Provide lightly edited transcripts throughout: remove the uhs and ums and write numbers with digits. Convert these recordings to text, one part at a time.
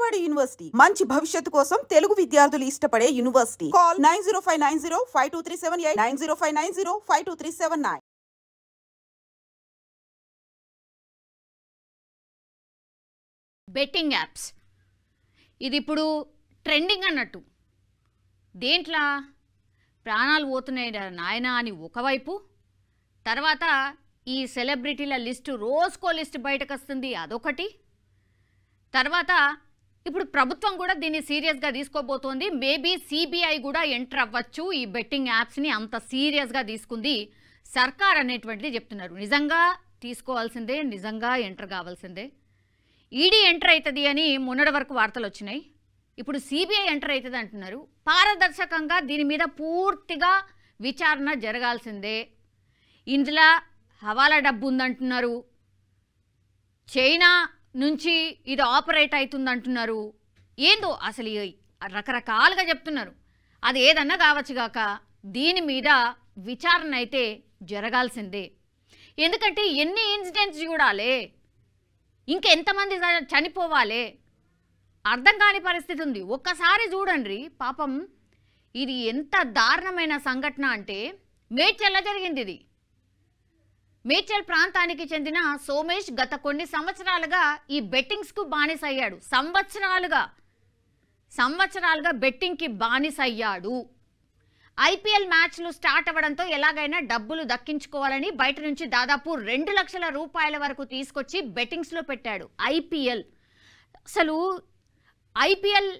Vijayawada university మంచి భవిష్యత్తు కోసం తెలుగు విద్యార్థులు ఇష్టపడే యూనివర్సిటీ. కాల్ 9059052378 9059052379. బెట్టింగ్ యాప్స్ ఇది ఇప్పుడు ట్రెండింగ్ అన్నట్టు. దేంట్లో ప్రాణాలు పోతున్నాయి నాయనా అని ఒకవైపు, తర్వాత ఈ సెలబ్రిటీల లిస్టు రోజుకో లిస్టు బయటకు వస్తుంది అదొకటి, తర్వాత ఇప్పుడు ప్రభుత్వం కూడా దీన్ని సీరియస్గా తీసుకోబోతోంది. మేబీ సిబిఐ కూడా ఎంటర్ అవ్వచ్చు ఈ బెట్టింగ్ యాప్స్ని, అంత సీరియస్గా తీసుకుంది సర్కార్ అనేటువంటిది చెప్తున్నారు. నిజంగా తీసుకోవాల్సిందే, నిజంగా ఎంటర్ కావాల్సిందే. ఈడీ ఎంటర్ అవుతుంది అని మొన్నటి వరకు వార్తలు వచ్చినాయి. ఇప్పుడు సిబిఐ ఎంటర్ అవుతుంది అంటున్నారు. పారదర్శకంగా దీని మీద పూర్తిగా విచారణ జరగాల్సిందే. ఇందులో హవాలా డబ్బు ఉందంటున్నారు, చైనా నుంచి ఇది ఆపరేట్ అవుతుందంటున్నారు, ఏందో అసలు రకరకాలుగా చెప్తున్నారు. అది ఏదన్నా కావచ్చు గాక దీని మీద విచారణ అయితే జరగాల్సిందే. ఎందుకంటే ఎన్ని ఇన్సిడెంట్స్ చూడాలి, ఇంకెంతమంది చనిపోవాలి, అర్థం కాని పరిస్థితి ఉంది. ఒక్కసారి చూడండి పాపం, ఇది ఎంత దారుణమైన సంఘటన అంటే మేడ్చల్లో జరిగింది. ఇది మేడ్చల్ ప్రాంతానికి చెందిన సోమేష్ గత కొన్ని సంవత్సరాలుగా ఈ బెట్టింగ్స్కు బానిస అయ్యాడు. సంవత్సరాలుగా బెట్టింగ్కి బానిస అయ్యాడు. ఐపీఎల్ మ్యాచ్లు స్టార్ట్ అవ్వడంతో ఎలాగైనా డబ్బులు దక్కించుకోవాలని బయట నుంచి దాదాపు 2 లక్షల రూపాయల వరకు తీసుకొచ్చి బెట్టింగ్స్లో పెట్టాడు. అసలు ఐపీఎల్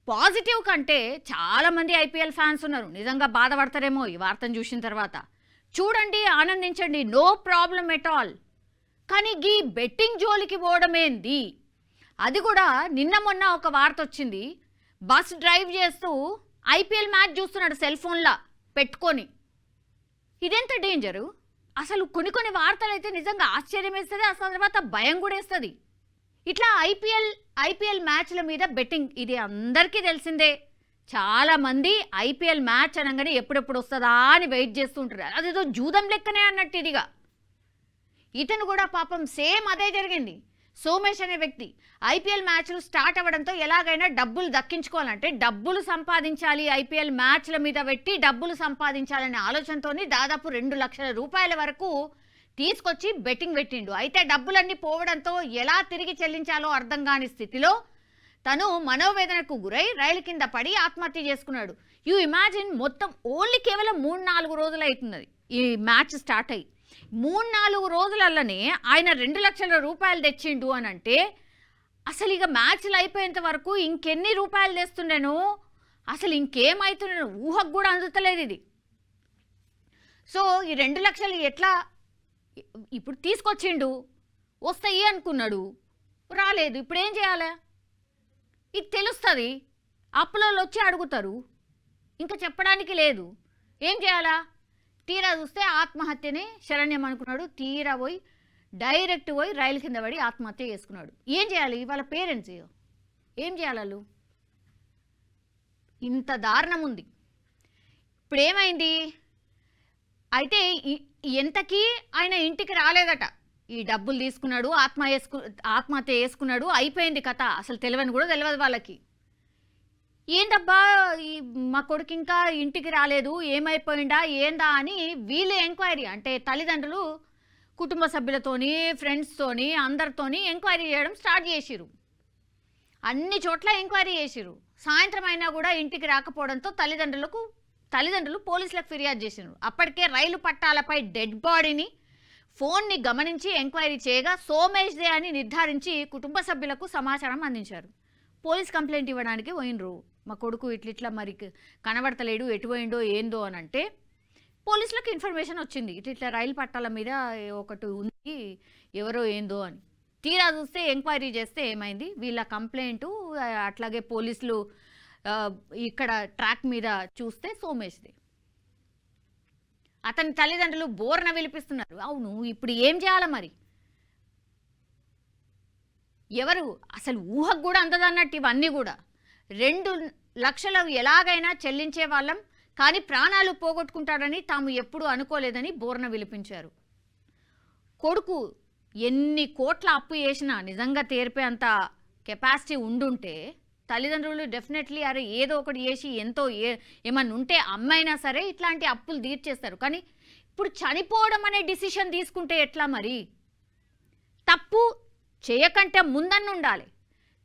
పాజిటివ్ కంటే చాలామంది ఐపీఎల్ ఫ్యాన్స్ ఉన్నారు. నిజంగా బాధపడతారేమో ఈ వార్తను చూసిన తర్వాత. చూడండి, ఆనందించండి, నో ప్రాబ్లం ఎట్ ఆల్. కానీ ఈ బెట్టింగ్ జోలికి పోవడమేంది? అది కూడా నిన్న మొన్న ఒక వార్త వచ్చింది. బస్ డ్రైవ్ చేస్తూ ఐపీఎల్ మ్యాచ్ చూస్తున్నాడు సెల్ ఫోన్లా పెట్టుకొని. ఇదెంత డేంజరు? అసలు కొన్ని వార్తలు అయితే నిజంగా ఆశ్చర్యం వేస్తుంది, ఆ తర్వాత భయం కూడా వేస్తుంది. ఇట్లా ఐపీఎల్ మ్యాచ్ల మీద బెట్టింగ్ ఇది అందరికీ తెలిసిందే. చాలామంది ఐపీఎల్ మ్యాచ్ అనగానే ఎప్పుడెప్పుడు వస్తుందా అని వెయిట్ చేస్తూ ఉంటారు. అదేదో జూదం లెక్కనే అన్నట్టు ఇదిగా. ఇతను కూడా పాపం సేమ్ అదే జరిగింది. సోమేష్ అనే వ్యక్తి ఐపీఎల్ మ్యాచ్లు స్టార్ట్ అవ్వడంతో ఎలాగైనా డబ్బులు దక్కించుకోవాలంటే డబ్బులు సంపాదించాలి, ఐపీఎల్ మ్యాచ్ల మీద పెట్టి డబ్బులు సంపాదించాలనే ఆలోచనతోని దాదాపు 2 లక్షల రూపాయల వరకు తీసుకొచ్చి బెట్టింగ్ పెట్టిండు. అయితే డబ్బులన్నీ పోవడంతో ఎలా తిరిగి చెల్లించాలో అర్థం కాని స్థితిలో తను మనోవేదనకు గురై రైలు కింద పడి ఆత్మహత్య చేసుకున్నాడు. యూ ఇమాజిన్, మొత్తం ఓన్లీ కేవలం 3-4 రోజులు అవుతున్నది ఈ మ్యాచ్ స్టార్ట్ అయ్యి. 3-4 రోజులల్లనే ఆయన 2 లక్షల రూపాయలు తెచ్చిండు అని అంటే అసలు ఇక మ్యాచ్లు అయిపోయేంత వరకు ఇంకెన్ని రూపాయలు తెస్తుండేనో, అసలు ఇంకేమవుతుండేనో ఊహకు కూడా అందుతలేదు ఇది. సో ఈ 2 లక్షలు ఎట్లా ఇప్పుడు తీసుకొచ్చిండు, వస్తాయి అనుకున్నాడు, రాలేదు. ఇప్పుడు ఏం చేయాలి? ఇది తెలుస్తుంది, అప్పులలో వచ్చి అడుగుతారు, ఇంకా చెప్పడానికి లేదు. ఏం చేయాలా? తీరా చూస్తే ఆత్మహత్యనే శరణ్యం అనుకున్నాడు. తీరా పోయి డైరెక్ట్ పోయి రైలు కింద పడి ఆత్మహత్య చేసుకున్నాడు. ఏం చేయాలి? వాళ్ళ పేరెంట్స్ ఏం చేయాలి? వాళ్ళు ఇంత దారుణం ఉంది. ఇప్పుడు ఏమైంది? అయితే ఎంతకీ ఆయన ఇంటికి రాలేదట. ఈ డబ్బులు తీసుకున్నాడు, ఆత్మహత్య చేసుకున్నాడు, అయిపోయింది కథ. అసలు తెలియని కూడా తెలియదు వాళ్ళకి. ఏందబ్బా మా కొడుకు ఇంకా ఇంటికి రాలేదు, ఏమైపోయిందా ఏందా అని వీళ్ళు ఎంక్వైరీ, అంటే తల్లిదండ్రులు కుటుంబ సభ్యులతోని ఫ్రెండ్స్తోని అందరితోని ఎంక్వైరీ చేయడం స్టార్ట్ చేసిరు. అన్ని చోట్ల ఎంక్వైరీ చేసిరు. సాయంత్రం అయినా కూడా ఇంటికి రాకపోవడంతో తల్లిదండ్రులు పోలీసులకు ఫిర్యాదు చేసినారు. అప్పటికే రైలు పట్టాలపై డెడ్ బాడీని ఫోన్ని గమనించి ఎంక్వైరీ చేయగా సోమేష్దే అని నిర్ధారించి కుటుంబ సభ్యులకు సమాచారం అందించారు. పోలీస్ కంప్లైంట్ ఇవ్వడానికి పోయినరు. మా కొడుకు ఇట్లిట్లా మరి కనబడతలేడు, ఎటు పోయిండో ఏందో అని అంటే పోలీసులకు ఇన్ఫర్మేషన్ వచ్చింది, ఇట్లా రైలు పట్టాల మీద ఒకటి ఉంది, ఎవరో ఏందో అని. తీరా చూస్తే ఎంక్వైరీ చేస్తే ఏమైంది, వీళ్ళ కంప్లైంటు అట్లాగే పోలీసులు ఇక్కడ ట్రాక్ మీద చూస్తే సోమేష్దే. అతని తల్లిదండ్రులు బోర్న విలిపిస్తున్నారు. అవును, ఇప్పుడు ఏం చేయాలి మరి? ఎవరు అసలు ఊహకు కూడా అందదన్నట్టు ఇవన్నీ కూడా. 2 లక్షలు ఎలాగైనా చెల్లించే వాళ్ళం, కానీ ప్రాణాలు పోగొట్టుకుంటాడని తాము ఎప్పుడూ అనుకోలేదని బోర్న విలిపించారు. కొడుకు ఎన్ని కోట్ల అప్పు చేసినా నిజంగా తీర్పే అంత కెపాసిటీ ఉండుంటే తల్లిదండ్రులు డెఫినెట్లీ అరే ఏదో ఒకటి చేసి ఎంతో ఏమన్నా ఉంటే అమ్మైనా సరే ఇట్లాంటి అప్పులు తీర్చేస్తారు. కానీ ఇప్పుడు చనిపోవడం అనే డిసిషన్ తీసుకుంటే ఎట్లా మరి? తప్పు చేయకంటే ముందన్న ఉండాలి,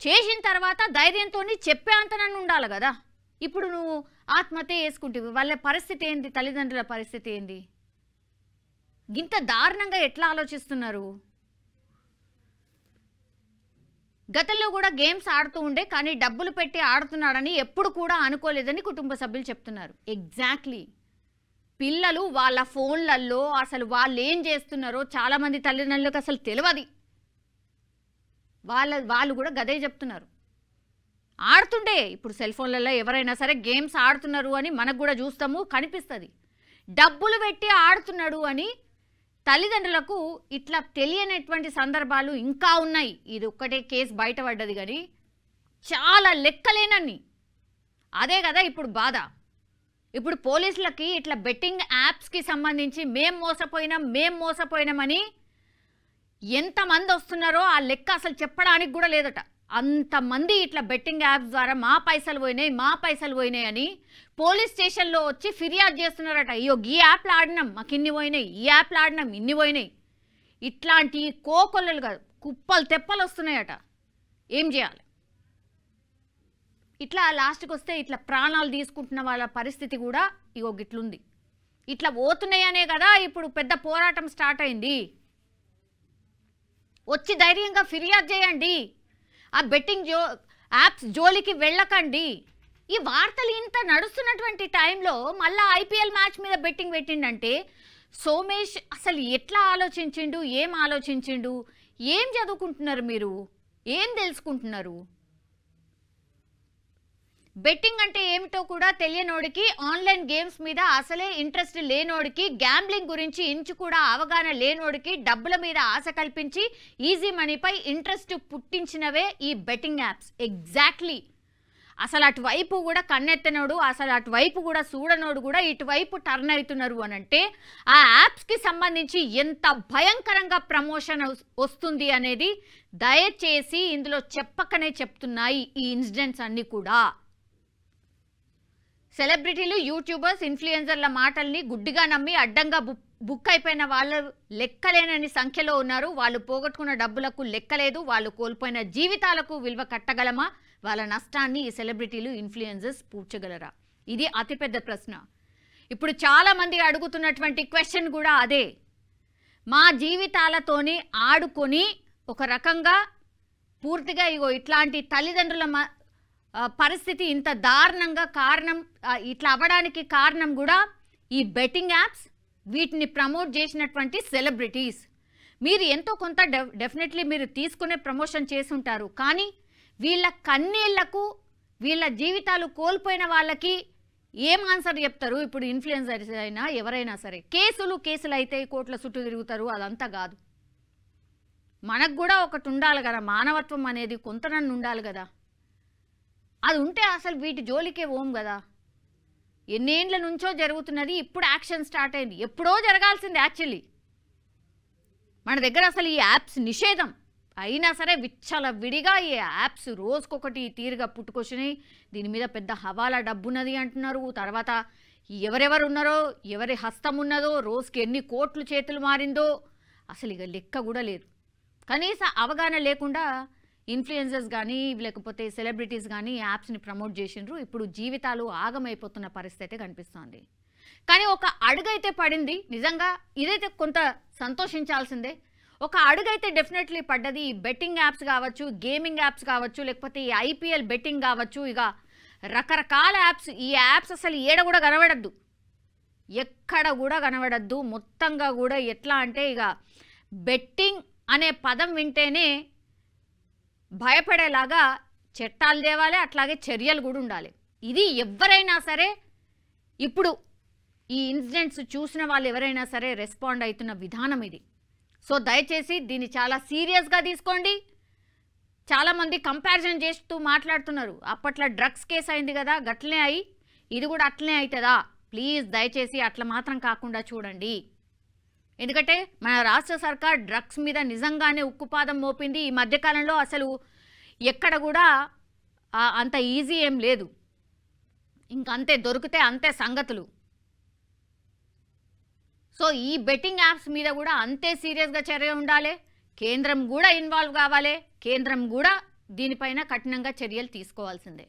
చేసిన తర్వాత ధైర్యంతో చెప్పే అంతనన్ను ఉండాలి కదా. ఇప్పుడు నువ్వు ఆత్మహత్య చేసుకుంటే వాళ్ళ పరిస్థితి ఏంది, తల్లిదండ్రుల పరిస్థితి ఏంది? ఇంత దారుణంగా ఎట్లా ఆలోచిస్తున్నారు? గతంలో కూడా గేమ్స్ ఆడుతూ ఉండే కానీ డబ్బులు పెట్టి ఆడుతున్నాడని ఎప్పుడు కూడా అనుకోలేదని కుటుంబ సభ్యులు చెప్తున్నారు. ఎగ్జాక్ట్లీ పిల్లలు వాళ్ళ ఫోన్లలో అసలు వాళ్ళు ఏం చేస్తున్నారో చాలామంది తల్లిదండ్రులకు అసలు తెలియదు. వాళ్ళు కూడా గదే చెప్తున్నారు. ఆడుతుండే ఇప్పుడు సెల్ ఫోన్లలో ఎవరైనా సరే గేమ్స్ ఆడుతున్నారు అని మనకు కూడా చూస్తాము, కనిపిస్తుంది. డబ్బులు పెట్టి ఆడుతున్నాడు అని తల్లిదండ్రులకు ఇట్లా తెలియనటువంటి సందర్భాలు ఇంకా ఉన్నాయి. ఇది ఒక్కటే కేసు బయటపడ్డది కానీ చాలా లెక్కలేనన్ని. అదే కదా ఇప్పుడు బాధ. ఇప్పుడు పోలీసులకి ఇట్లా బెట్టింగ్ యాప్స్కి సంబంధించి మేం మోసపోయినామని ఎంతమంది వస్తున్నారో ఆ లెక్క అసలు చెప్పడానికి కూడా లేదట. అంతమంది ఇట్లా బెట్టింగ్ యాప్స్ ద్వారా మా పైసలు పోయినాయి అని పోలీస్ స్టేషన్లో వచ్చి ఫిర్యాదు చేస్తున్నారట. అయ్యో ఈ యాప్లు ఆడినాం మాకు ఇన్ని పోయినాయి, ఈ యాప్లు ఆడినాం ఇన్ని పోయినాయి. ఇట్లాంటి కోకొల్లలు కాదు కుప్పలు తెప్పలు వస్తున్నాయట. ఏం చేయాలి? ఇట్లా లాస్ట్కి వస్తే ఇట్లా ప్రాణాలు తీసుకుంటున్న వాళ్ళ పరిస్థితి కూడా ఇగో గిట్లుంది. ఇట్లా పోతున్నాయనే కదా ఇప్పుడు పెద్ద పోరాటం స్టార్ట్ అయింది. వచ్చి ధైర్యంగా ఫిర్యాదు చేయండి, ఆ బెట్టింగ్ యాప్స్ జోలికి వెళ్ళకండి. ఈ వార్తలు ఇంత నడుస్తున్నటువంటి టైంలో మళ్ళీ ఐపీఎల్ మ్యాచ్ మీద బెట్టింగ్ పెట్టిండంటే సోమేష్ అసలు ఎట్లా ఆలోచించిండు, ఏం చదువుకుంటున్నారు మీరు, ఏం తెలుసుకుంటున్నారు? బెట్టింగ్ అంటే ఏమిటో కూడా తెలియనోడికి, ఆన్లైన్ గేమ్స్ మీద అసలే ఇంట్రెస్ట్ లేనోడికి, గ్యాంబ్లింగ్ గురించి ఇంచు కూడా అవగాహన లేనోడికి డబ్బుల మీద ఆశ కల్పించి ఈజీ మనీపై ఇంట్రెస్ట్ పుట్టించినవే ఈ బెట్టింగ్ యాప్స్. ఎగ్జాక్ట్లీ అసలు అటువైపు కూడా కన్నెత్తనోడు, అసలు అటువైపు కూడా చూడనోడు కూడా ఇటువైపు టర్న్ అవుతున్నారు అని అంటే ఆ యాప్స్కి సంబంధించి ఎంత భయంకరంగా ప్రమోషన్ వస్తుంది అనేది దయచేసి ఇందులో చెప్పకనే చెప్తున్నాయి ఈ ఇన్సిడెంట్స్ అన్నీ కూడా. సెలబ్రిటీలు, యూట్యూబర్స్, ఇన్ఫ్లుయెన్సర్ల మాటల్ని గుడ్డిగా నమ్మి అడ్డంగా బుక్ అయిపోయిన వాళ్ళు లెక్కలేనని సంఖ్యలో ఉన్నారు. వాళ్ళు పోగొట్టుకున్న డబ్బులకు లెక్కలేదు, వాళ్ళు కోల్పోయిన జీవితాలకు విలువ కట్టగలమా? వాళ్ళ నష్టాన్ని ఈ సెలబ్రిటీలు, ఇన్ఫ్లుయెన్సర్స్ పూడ్చగలరా? ఇది అతిపెద్ద ప్రశ్న. ఇప్పుడు చాలామంది అడుగుతున్నటువంటి క్వశ్చన్ కూడా అదే. మా జీవితాలతోని ఆడుకొని ఒక రకంగా పూర్తిగా ఇగో ఇట్లాంటి తల్లిదండ్రుల పరిస్థితి ఇంత దారుణంగా ఇట్లా అవ్వడానికి కారణం కూడా ఈ బెట్టింగ్ యాప్స్, వీటిని ప్రమోట్ చేసినటువంటి సెలబ్రిటీస్. మీరు ఎంతో కొంత డెఫినెట్లీ మీరు తీసుకునే ప్రమోషన్ చేసి ఉంటారు. కానీ వీళ్ళ కన్నీళ్లకు, వీళ్ళ జీవితాలు కోల్పోయిన వాళ్ళకి ఏం ఆన్సర్ చెప్తారు? ఇప్పుడు ఇన్ఫ్లుయెన్సర్స్ అయినా ఎవరైనా సరే కేసులు అయితే కోట్ల చుట్టూ తిరుగుతారు. అదంతా కాదు. మనకు కూడా ఒకటి ఉండాలి కదా, మానవత్వం అనేది కొంతనన్ను ఉండాలి కదా. అది ఉంటే అసలు వీటి జోలికే ఓం కదా. ఎన్నేండ్ల నుంచో జరుగుతున్నది, ఇప్పుడు యాక్షన్ స్టార్ట్ అయింది. ఎప్పుడో జరగాల్సింది యాక్చువల్లీ. మన దగ్గర అసలు ఈ యాప్స్ నిషేధం అయినా సరే విచ్చల విడిగా ఈ యాప్స్ రోజుకొకటి తీరుగా పుట్టుకొచ్చినాయి. దీని మీద పెద్ద హవాలా డబ్బున్నది అంటున్నారు. తర్వాత ఎవరెవరు ఉన్నారో, ఎవరి హస్తం ఉన్నదో, రోజుకి ఎన్ని కోట్లు చేతులు మారిందో అసలు ఇక లెక్క కూడా లేదు. కనీస అవగాహన లేకుండా ఇన్ఫ్లుయెన్సర్స్ కానీ లేకపోతే సెలబ్రిటీస్ కానీ యాప్స్ని ప్రమోట్ చేసిండ్రు. ఇప్పుడు జీవితాలు ఆగమైపోతున్న పరిస్థితి కనిపిస్తోంది. కానీ ఒక అడుగైతే పడింది. నిజంగా ఇదైతే కొంత సంతోషించాల్సిందే. ఒక అడుగైతే డెఫినెట్లీ పడ్డది. ఈ బెట్టింగ్ యాప్స్ కావచ్చు, గేమింగ్ యాప్స్ కావచ్చు, లేకపోతే ఈ ఐపీఎల్ బెట్టింగ్ కావచ్చు, ఇక రకరకాల యాప్స్. ఈ యాప్స్ అసలు ఏడ కూడా కనబడద్దు, ఎక్కడ కూడా కనబడద్దు. మొత్తంగా కూడా ఎట్లా అంటే ఇక బెట్టింగ్ అనే పదం వింటేనే భయపడేలాగా చట్టాలు తేవాలి, అట్లాగే చర్యలు కూడా ఉండాలి. ఇది ఎవరైనా సరే ఇప్పుడు ఈ ఇన్సిడెంట్స్ చూసిన వాళ్ళు ఎవరైనా సరే రెస్పాండ్ అవుతున్న విధానం ఇది. సో దయచేసి దీన్ని చాలా సీరియస్గా తీసుకోండి. చాలామంది కంపారిజన్ చేస్తూ మాట్లాడుతున్నారు. అప్పట్లో డ్రగ్స్ కేసు అయింది కదా, గట్లనే అయ్యి ఇది కూడా అట్లనే అవుతుందా? ప్లీజ్ దయచేసి అట్లా మాత్రం కాకుండా చూడండి. ఎందుకంటే మన రాష్ట్ర సర్కార్ డ్రగ్స్ మీద నిజంగానే ఉక్కుపాదం మోపింది. ఈ మధ్యకాలంలో అసలు ఎక్కడ కూడా అంత ఈజీ ఏం లేదు. ఇంకంతే, దొరికితే అంతే సంగతులు. సో ఈ బెట్టింగ్ యాప్స్ మీద కూడా అంతే సీరియస్గా చర్య ఉండాలి. కేంద్రం కూడా ఇన్వాల్వ్ కావాలి. కేంద్రం కూడా దీనిపైన కఠినంగా చర్యలు తీసుకోవాల్సిందే.